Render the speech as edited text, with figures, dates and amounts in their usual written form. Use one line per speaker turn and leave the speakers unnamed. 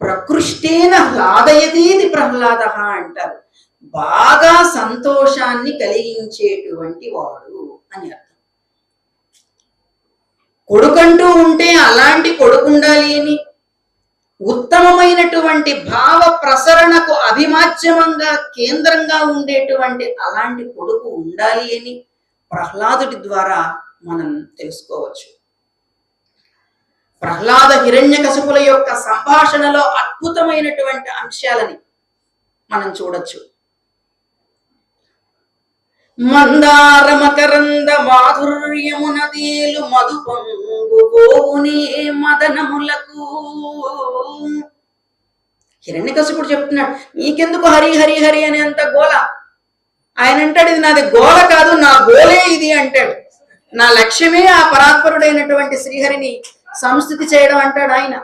ప్రకృష్టేన హ్లాదయతీతి ప్రహ్లాద అంటారు. బాగా సంతోషాన్ని కలిగించేటువంటి వాడు అని అర్థం. కొడుకంటూ ఉంటే అలాంటి కొడుకు ఉండాలి అని, ఉత్తమమైనటువంటి భావ ప్రసరణకు అభిమాధ్యమంగా కేంద్రంగా ఉండేటువంటి అలాంటి కొడుకు ఉండాలి అని ప్రహ్లాదుడి ద్వారా మనం తెలుసుకోవచ్చు. ప్రహ్లాద హిరణ్యకశిపుల యొక్క సంభాషణలో అద్భుతమైనటువంటి అంశాలని మనం చూడొచ్చు. మందార మకరంద మాధుర్యమునదేలు మధు పొంగునే మదనములకు. హిరణ్యకశిపుడు చెప్తున్నాడు, నీకెందుకు హరి హరి హరి అని అంత గోల. ఆయన అంటాడు, ఇది నాది గోల కాదు, నా గోలే ఇది అంటాడు. నా లక్ష్యమే ఆ పరాత్పరుడైనటువంటి శ్రీహరిని సంస్థితి చేయడం అంటాడు ఆయన.